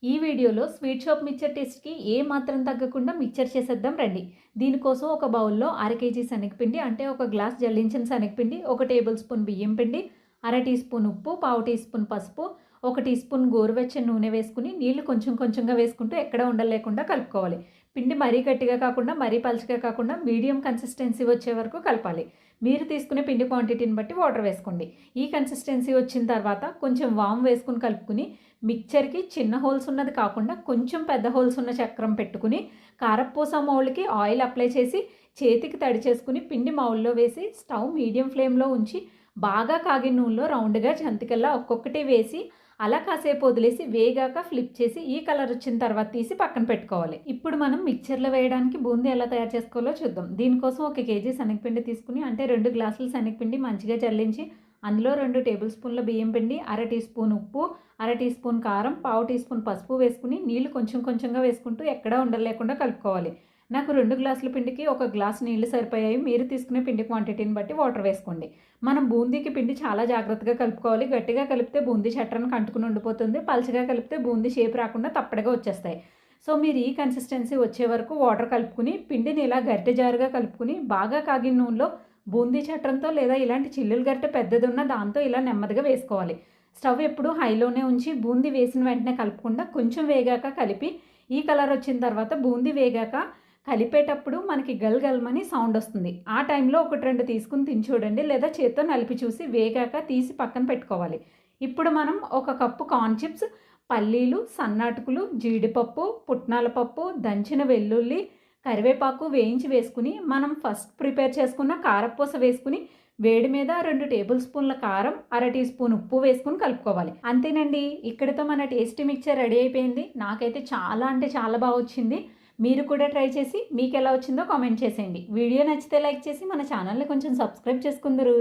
ఈ వీడియోలో sweet shop mixture టేస్ట్‌కి ఏ మాత్రం తగ్గకుండా మిక్చర్ చేసేద్దాం రండి. దీనికోసం ఒక బౌల్‌లో అర కేజీ శనగపిండి అంటే ఒక గ్లాస్ జల్లించిన శనగపిండి, ఒక టేబుల్ స్పూన్ బియ్యం పిండి, అర టీ స్పూన్ ఉప్పు, పావు టీ స్పూన్ పసుపు, ఒక టీ స్పూన్ గోరువెచ్చని నూనె వేసుకుని నీళ్లు కొంచెం కొంచెంగా వేసుకుంటూ ఎక్కడ ఉండలేకుండా కలుపుకోవాలి. పిండి మరీ గట్టిగా కాకుండా మరీ పలుచగా కాకుండా మీడియం కన్సిస్టెన్సీ వచ్చే వరకు కలపాలి. మీరు తీసుకునే పిండి క్వాంటిటీని బట్టి వాటర్ వేసుకోండి. ఈ కన్సిస్టెన్సీ వచ్చిన తర్వాత కొంచెం వామ్ వేసుకుని కలుపుకుని మిక్చర్కి చిన్న హోల్స్ ఉన్నది కాకుండా కొంచెం పెద్ద హోల్స్ ఉన్న చక్రం పెట్టుకుని కారపూస మౌల్డ్కి ఆయిల్ అప్లై చేసి చేతికి తడి చేసుకుని పిండి మౌల్లో వేసి స్టవ్ మీడియం ఫ్లేమ్లో ఉంచి బాగా కాగిన నూనెలో రౌండ్గా జంతికల్లా ఒక్కొక్కటి వేసి అలా కాసేపు వదిలేసి వేగాక ఫ్లిప్ చేసి ఈ కలర్ వచ్చిన తర్వాత తీసి పక్కన పెట్టుకోవాలి. ఇప్పుడు మనం మిక్చర్లో వేయడానికి బూందీ ఎలా తయారు చేసుకోవాలో చూద్దాం. దీనికోసం ఒక కేజీ శనగపిండి తీసుకుని అంటే 2 గ్లాసుల శనగపిండి మంచిగా జల్లించి అందులో 2 టేబుల్ స్పూన్ల బియ్యం పిండి, అర టీ స్పూన్ ఉప్పు, అర టీ స్పూన్ కారం, పావు టీ స్పూన్ పసుపు వేసుకుని నీళ్లు కొంచెం కొంచెంగా వేసుకుంటూ ఎక్కడా ఉండలేకుండా కలుపుకోవాలి. నాకు 2 గ్లాసుల పిండికి 1 గ్లాస్ నీళ్లు సరిపోయాయి. మీరు తీసుకునే పిండి క్వాంటిటీని బట్టి వాటర్ వేసుకోండి. మనం బూందీకి పిండి చాలా జాగ్రత్తగా కలుపుకోవాలి. గట్టిగా కలిపితే బూందీ చట్రానికి అంటుకుని ఉండిపోతుంది. పలచగా కలిపితే బూందీ షేప్ రాకుండా తప్పడగా వచ్చేస్తాయి. సో మీరు ఈ కన్సిస్టెన్సీ వచ్చే వరకు వాటర్ కలుపుకుని పిండిని ఇలా గరిటె జారుగా కలుపుకుని బాగా కాగిన నూనెలో బూందీ చట్రంతో లేదా ఇలాంటి చిల్లులు గరిటె పెద్దది ఉన్న దాంతో ఇలా నెమ్మదిగా వేసుకోవాలి. స్టవ్ ఎప్పుడు హైలోనే ఉంచి బూందీ వేసిన వెంటనే కలపకుండా కొంచెం వేగాక కలిపి ఈ కలర్ వచ్చిన తర్వాత బూందీ వేగాక కలిపేటప్పుడు మనకి గల్గల్మని సౌండ్ వస్తుంది. ఆ టైంలో 1-2 తీసుకుని తిని చూడండి, లేదా చేత్తో నలిపి చూసి వేగాక తీసి పక్కన పెట్టుకోవాలి. ఇప్పుడు మనం 1 కప్పు కార్న్ చిప్స్, పల్లీలు, సన్నాటుకులు, జీడిపప్పు, పుట్నాల పప్పు, దంచిన వెల్లుల్లి, కరివేపాకు వేయించి వేసుకుని మనం ఫస్ట్ ప్రిపేర్ చేసుకున్న కారపూస వేసుకుని వేడి మీద 2 టేబుల్ స్పూన్ల కారం, అర టీ స్పూన్ ఉప్పు వేసుకుని కలుపుకోవాలి. అంతేనండి, ఇక్కడితో మన టేస్టీ మిక్చర్ రెడీ అయిపోయింది. నాకైతే చాలా అంటే చాలా బాగా వచ్చింది. మీరు కూడా ట్రై చేసి మీకు ఎలా వచ్చిందో కామెంట్ చేసేయండి. వీడియో నచ్చితే లైక్ చేసి మన ఛానల్ని కొంచెం సబ్స్క్రైబ్ చేసుకుందరు.